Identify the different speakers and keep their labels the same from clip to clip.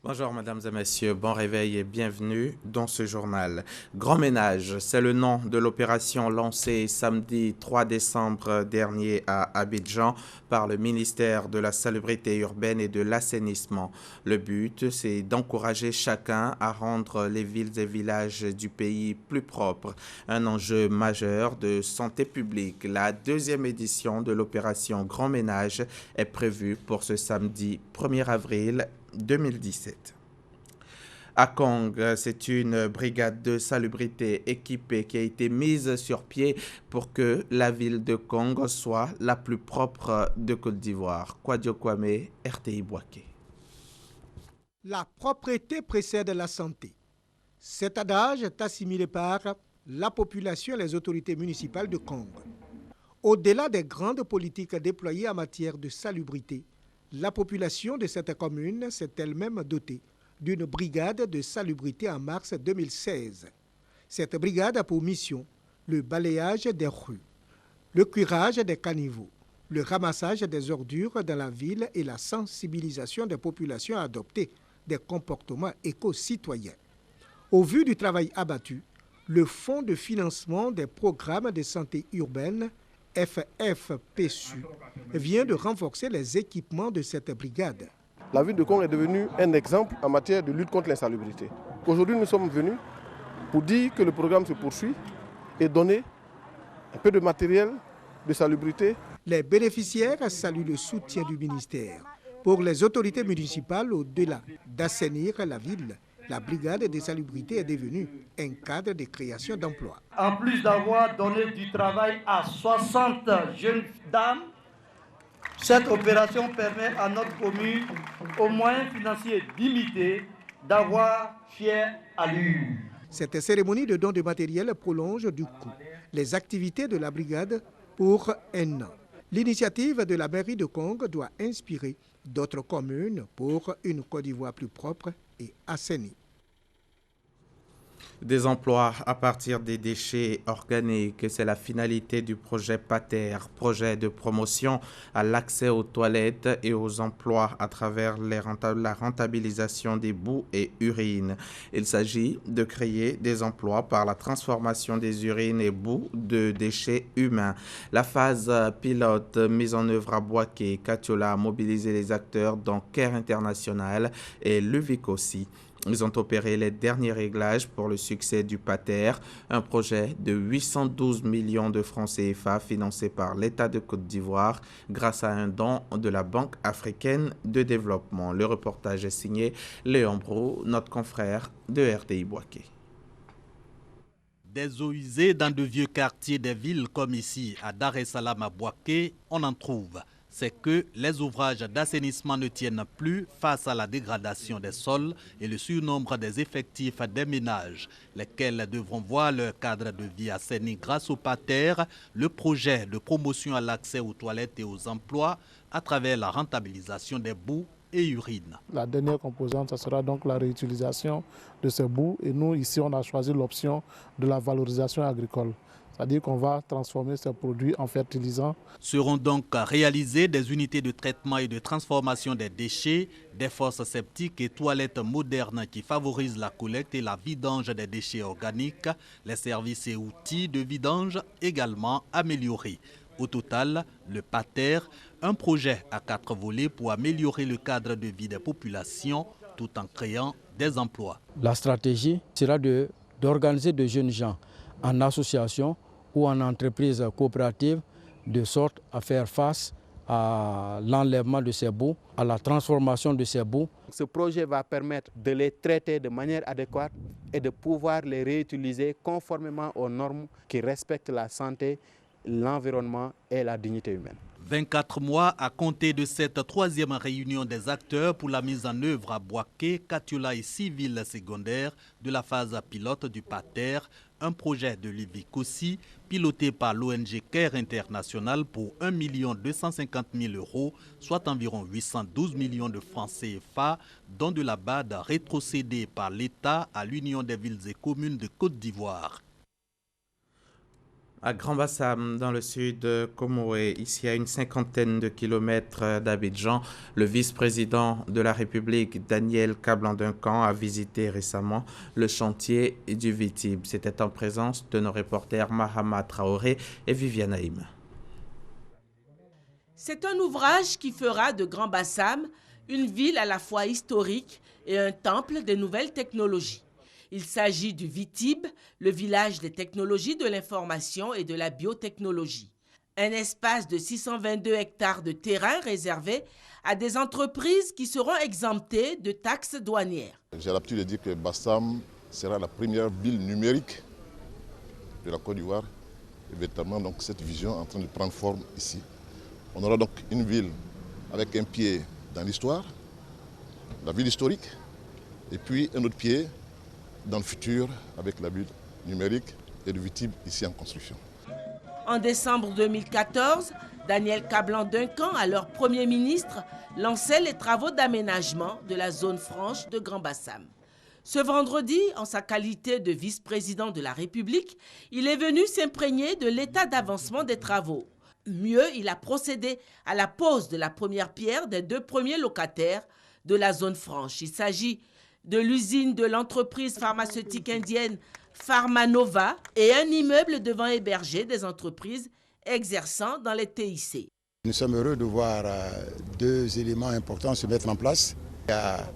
Speaker 1: Bonjour mesdames et messieurs, bon réveil et bienvenue dans ce journal. Grand ménage, c'est le nom de l'opération lancée samedi 3 décembre dernier à Abidjan par le ministère de la Salubrité urbaine et de l'assainissement. Le but, c'est d'encourager chacun à rendre les villes et villages du pays plus propres. Un enjeu majeur de santé publique. La deuxième édition de l'opération Grand ménage est prévue pour ce samedi 1er avril 2017. À Kong, c'est une brigade de salubrité équipée qui a été mise sur pied pour que la ville de Kong soit la plus propre de Côte d'Ivoire. Kwadio Kwame, RTI Boaké.
Speaker 2: La propreté précède la santé. Cet adage est assimilé par la population et les autorités municipales de Kong. Au-delà des grandes politiques déployées en matière de salubrité, la population de cette commune s'est elle-même dotée d'une brigade de salubrité en mars 2016. Cette brigade a pour mission le balayage des rues, le curage des caniveaux, le ramassage des ordures dans la ville et la sensibilisation des populations à adopter des comportements éco-citoyens. Au vu du travail abattu, le Fonds de financement des programmes de santé urbaine FFPSU vient de renforcer les équipements de cette brigade.
Speaker 3: La ville de Kong est devenue un exemple en matière de lutte contre l'insalubrité. Aujourd'hui, nous sommes venus pour dire que le programme se poursuit et donner un peu de matériel de salubrité.
Speaker 2: Les bénéficiaires saluent le soutien du ministère. Pour les autorités municipales, au-delà d'assainir la ville, la brigade de salubrité est devenue un cadre de création d'emplois.
Speaker 4: En plus d'avoir donné du travail à 60 jeunes dames, cette opération permet à notre commune, aux moyens financiers limités, d'avoir fière allure.
Speaker 2: Cette cérémonie de don de matériel prolonge du coup les activités de la brigade pour un an. L'initiative de la mairie de Kong doit inspirer d'autres communes pour une Côte d'Ivoire plus propre et assainie.
Speaker 1: Des emplois à partir des déchets organiques, c'est la finalité du projet PATER, projet de promotion à l'accès aux toilettes et aux emplois à travers la rentabilisation des boues et urines. Il s'agit de créer des emplois par la transformation des urines et boues de déchets humains. La phase pilote mise en œuvre à Boaké, Katiola a mobilisé les acteurs dont Care International et Luvic aussi. Ils ont opéré les derniers réglages pour le succès du PATER, un projet de 812 millions de francs CFA financé par l'État de Côte d'Ivoire grâce à un don de la Banque africaine de développement. Le reportage est signé Léon Brou, notre confrère de RTI Boaké.
Speaker 5: Des eaux usées dans de vieux quartiers des villes comme ici à Dar es Salaam à Boaké, on en trouve. C'est que les ouvrages d'assainissement ne tiennent plus face à la dégradation des sols et le surnombre des effectifs des ménages, lesquels devront voir leur cadre de vie assaini grâce au PATER, le projet de promotion à l'accès aux toilettes et aux emplois à travers la rentabilisation des boues et urines.
Speaker 6: La dernière composante, ce sera donc la réutilisation de ces boues et nous, ici, on a choisi l'option de la valorisation agricole. C'est-à-dire qu'on va transformer ces produits en fertilisants.
Speaker 5: Seront donc réalisées des unités de traitement et de transformation des déchets, des fosses septiques et toilettes modernes qui favorisent la collecte et la vidange des déchets organiques, les services et outils de vidange également améliorés. Au total, le PATER, un projet à 4 volets pour améliorer le cadre de vie des populations tout en créant des emplois.
Speaker 7: La stratégie sera d'organiser de jeunes gens en association ou en entreprise coopérative de sorte à faire face à l'enlèvement de ces boues, à la transformation de ces boues.
Speaker 8: Ce projet va permettre de les traiter de manière adéquate et de pouvoir les réutiliser conformément aux normes qui respectent la santé, l'environnement et la dignité humaine.
Speaker 5: 24 mois à compter de cette troisième réunion des acteurs pour la mise en œuvre à Boaké, Katiola et 6 villes secondaires de la phase pilote du PATER, un projet de Luvic aussi, piloté par l'ONG Care International pour 1 250 000 €, soit environ 812 millions de francs CFA, dont de la BAD rétrocédée par l'État à l'Union des villes et communes de Côte d'Ivoire.
Speaker 1: À Grand-Bassam, dans le sud de Comoé, ici à une cinquantaine de kilomètres d'Abidjan, le vice-président de la République, Daniel Kablan-Duncan, a visité récemment le chantier du Vitib. C'était en présence de nos reporters Mahama Traoré et Viviane Haïm.
Speaker 9: C'est un ouvrage qui fera de Grand-Bassam une ville à la fois historique et un temple des nouvelles technologies. Il s'agit du Vitib, le village des technologies de l'information et de la biotechnologie. Un espace de 622 hectares de terrain réservé à des entreprises qui seront exemptées de taxes douanières.
Speaker 10: J'ai l'habitude de dire que Bassam sera la première ville numérique de la Côte d'Ivoire. Et véritablement, donc, cette vision est en train de prendre forme ici. On aura donc une ville avec un pied dans l'histoire, la ville historique, et puis un autre pied dans le futur avec la ville numérique et le Vitib ici en construction.
Speaker 9: En décembre 2014, Daniel Kablan-Duncan, alors Premier ministre, lançait les travaux d'aménagement de la zone franche de Grand-Bassam. Ce vendredi, en sa qualité de vice-président de la République, il est venu s'imprégner de l'état d'avancement des travaux. Mieux, il a procédé à la pose de la première pierre des 2 premiers locataires de la zone franche. Il s'agit de l'usine de l'entreprise pharmaceutique indienne Pharmanova et un immeuble devant héberger des entreprises exerçant dans les TIC.
Speaker 11: Nous sommes heureux de voir 2 éléments importants se mettre en place. Il y a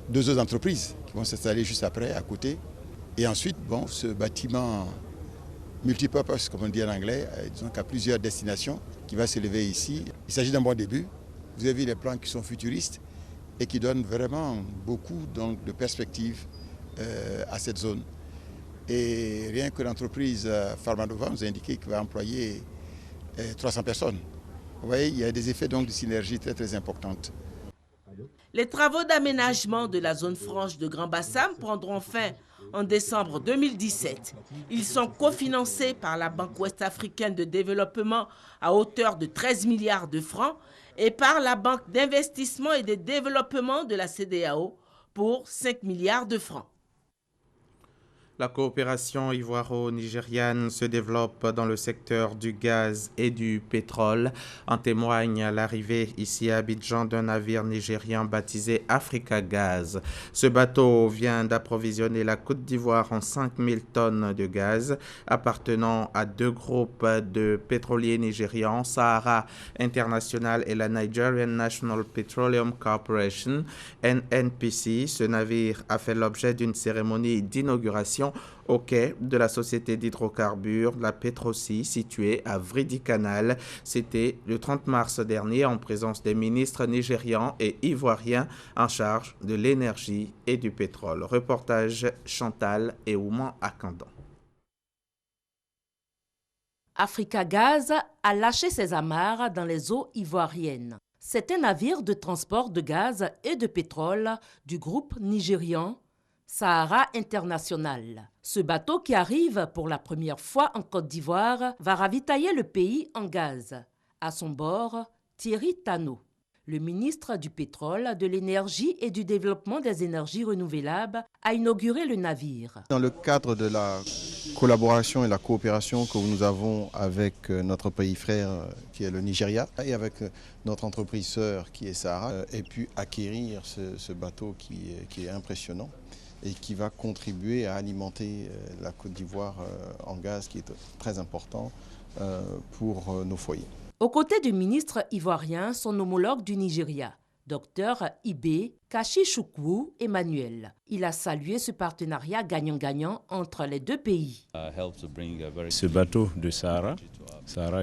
Speaker 11: 2 autres entreprises qui vont s'installer juste après, à côté. Et ensuite, bon, ce bâtiment multipurpose, comme on dit en anglais, disons qu'à plusieurs destinations, qui va s'élever ici. Il s'agit d'un bon début. Vous avez vu les plans qui sont futuristes et qui donnent vraiment beaucoup donc, de perspectives à cette zone. Et rien que l'entreprise Pharmanova nous a indiqué qu'il va employer 300 personnes. Vous voyez, il y a des effets donc, de synergie très très importantes.
Speaker 9: Les travaux d'aménagement de la zone franche de Grand-Bassam prendront fin en décembre 2017. Ils sont cofinancés par la Banque ouest-africaine de développement à hauteur de 13 milliards de francs et par la Banque d'investissement et de développement de la CEDEAO pour 5 milliards de francs.
Speaker 1: La coopération ivoiro-nigériane se développe dans le secteur du gaz et du pétrole. En témoigne l'arrivée ici à Abidjan d'un navire nigérian baptisé Africa Gaz. Ce bateau vient d'approvisionner la Côte d'Ivoire en 5000 tonnes de gaz appartenant à 2 groupes de pétroliers nigérians, Sahara International et la Nigerian National Petroleum Corporation, NNPC. Ce navire a fait l'objet d'une cérémonie d'inauguration au quai de la société d'hydrocarbures, la Petrosi, située à Vridi Canal. C'était le 30 mars dernier en présence des ministres nigérians et ivoiriens en charge de l'énergie et du pétrole. Reportage Chantal et Ouman Akandan.
Speaker 12: Africa Gaz a lâché ses amarres dans les eaux ivoiriennes. C'est un navire de transport de gaz et de pétrole du groupe nigérian Sahara International. Ce bateau qui arrive pour la première fois en Côte d'Ivoire va ravitailler le pays en gaz. À son bord, Thierry Tano, le ministre du Pétrole, de l'Énergie et du Développement des énergies renouvelables, a inauguré le navire.
Speaker 13: Dans le cadre de la collaboration et la coopération que nous avons avec notre pays frère qui est le Nigeria et avec notre entreprise sœur qui est Sahara, ait pu acquérir ce bateau qui est impressionnant et qui va contribuer à alimenter la Côte d'Ivoire en gaz qui est très important pour nos foyers.
Speaker 12: Aux côtés du ministre ivoirien, son homologue du Nigeria, Dr Ibe Kashichukwu Emmanuel. Il a salué ce partenariat gagnant-gagnant entre les 2 pays.
Speaker 14: Ce bateau de Sahara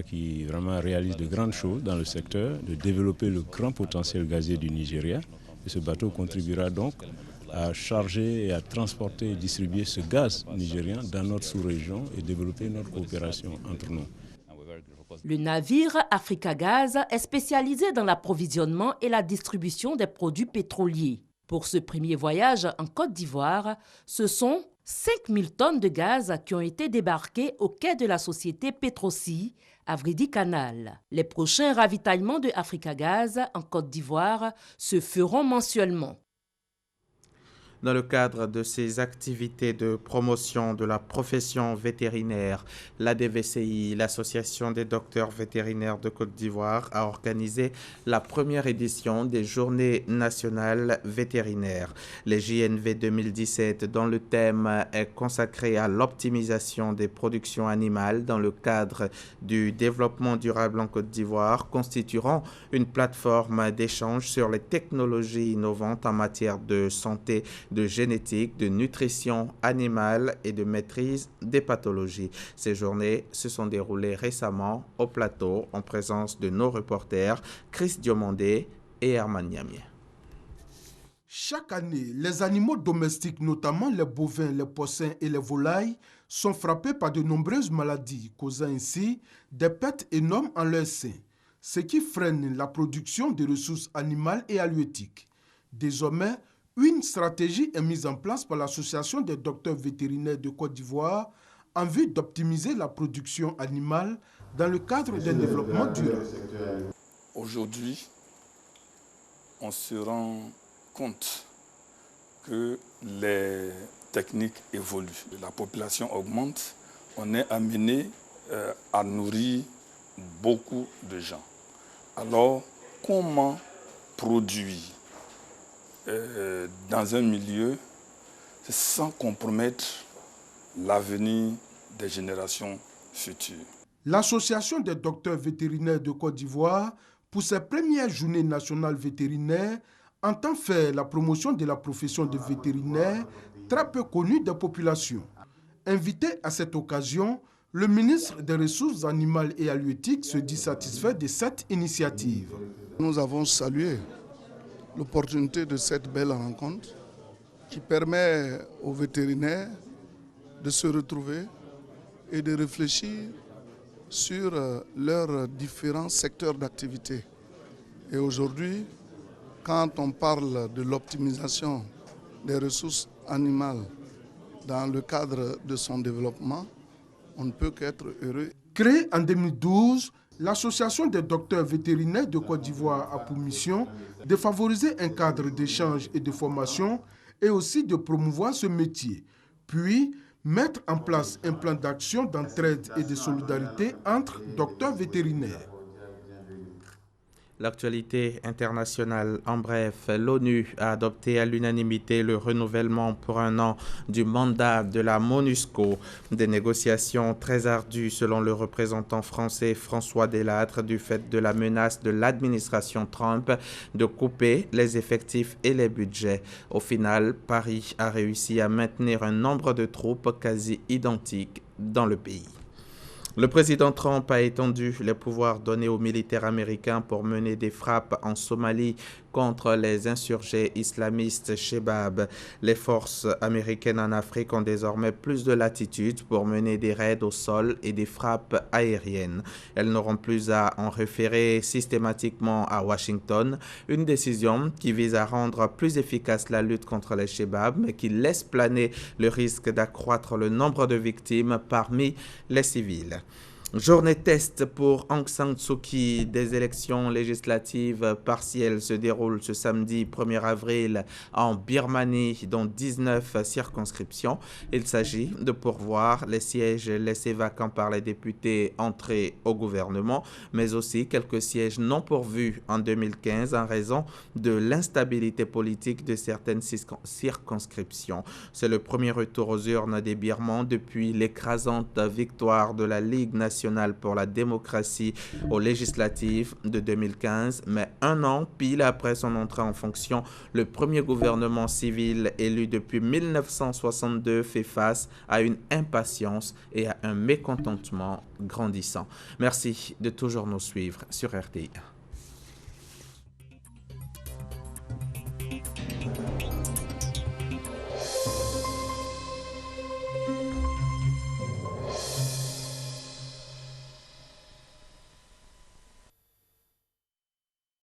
Speaker 14: qui vraiment réalise de grandes choses dans le secteur, de développer le grand potentiel gazier du Nigeria. Et ce bateau contribuera donc à charger et à transporter et distribuer ce gaz nigérien dans notre sous-région et développer notre coopération entre nous.
Speaker 12: Le navire Africa Gaz est spécialisé dans l'approvisionnement et la distribution des produits pétroliers. Pour ce premier voyage en Côte d'Ivoire, ce sont 5000 tonnes de gaz qui ont été débarquées au quai de la société Petrosi à Vridi Canal. Les prochains ravitaillements de Africa Gaz en Côte d'Ivoire se feront mensuellement.
Speaker 1: Dans le cadre de ces activités de promotion de la profession vétérinaire, l'ADVCI, l'Association des docteurs vétérinaires de Côte d'Ivoire, a organisé la première édition des Journées nationales vétérinaires. Les JNV 2017, dont le thème est consacré à l'optimisation des productions animales dans le cadre du développement durable en Côte d'Ivoire, constitueront une plateforme d'échange sur les technologies innovantes en matière de santé, de génétique, de nutrition animale et de maîtrise des pathologies. Ces journées se sont déroulées récemment au plateau en présence de nos reporters Chris Diomandé et Herman Niamier.
Speaker 15: Chaque année, les animaux domestiques, notamment les bovins, les porcins et les volailles, sont frappés par de nombreuses maladies, causant ainsi des pertes énormes en leur sein, ce qui freine la production de ressources animales et halieutiques. Désormais, une stratégie est mise en place par l'Association des docteurs vétérinaires de Côte d'Ivoire en vue d'optimiser la production animale dans le cadre d'un développement durable.
Speaker 16: Aujourd'hui, on se rend compte que les techniques évoluent. La population augmente, on est amené à nourrir beaucoup de gens. Alors, comment produire dans un milieu sans compromettre l'avenir des générations futures?
Speaker 15: L'Association des docteurs vétérinaires de Côte d'Ivoire, pour ses premières journées nationales vétérinaires, entend faire la promotion de la profession de vétérinaire très peu connue des populations. Invité à cette occasion, le ministre des Ressources animales et halieutiques se dit satisfait de cette initiative.
Speaker 17: Nous avons salué l'opportunité de cette belle rencontre qui permet aux vétérinaires de se retrouver et de réfléchir sur leurs différents secteurs d'activité. Et aujourd'hui, quand on parle de l'optimisation des ressources animales dans le cadre de son développement, on ne peut qu'être heureux.
Speaker 15: Créée en 2012, l'Association des docteurs vétérinaires de Côte d'Ivoire a pour mission de favoriser un cadre d'échange et de formation et aussi de promouvoir ce métier, puis mettre en place un plan d'action d'entraide et de solidarité entre docteurs vétérinaires.
Speaker 1: L'actualité internationale, en bref, l'ONU a adopté à l'unanimité le renouvellement pour un an du mandat de la MONUSCO. Des négociations très ardues selon le représentant français François Delattre du fait de la menace de l'administration Trump de couper les effectifs et les budgets. Au final, Paris a réussi à maintenir un nombre de troupes quasi identiques dans le pays. Le président Trump a étendu les pouvoirs donnés aux militaires américains pour mener des frappes en Somalie contre les insurgés islamistes Shebab. Les forces américaines en Afrique ont désormais plus de latitude pour mener des raids au sol et des frappes aériennes. Elles n'auront plus à en référer systématiquement à Washington, une décision qui vise à rendre plus efficace la lutte contre les Shebab, mais qui laisse planer le risque d'accroître le nombre de victimes parmi les civils. Journée test pour Aung San Suu Kyi. Des élections législatives partielles se déroulent ce samedi 1er avril en Birmanie dans 19 circonscriptions. Il s'agit de pourvoir les sièges laissés vacants par les députés entrés au gouvernement, mais aussi quelques sièges non pourvus en 2015 en raison de l'instabilité politique de certaines circonscriptions. C'est le premier retour aux urnes des Birmans depuis l'écrasante victoire de la Ligue nationale pour la démocratie aux législatives de 2015, mais un an pile après son entrée en fonction, le premier gouvernement civil élu depuis 1962 fait face à une impatience et à un mécontentement grandissant. Merci de toujours nous suivre sur RTI.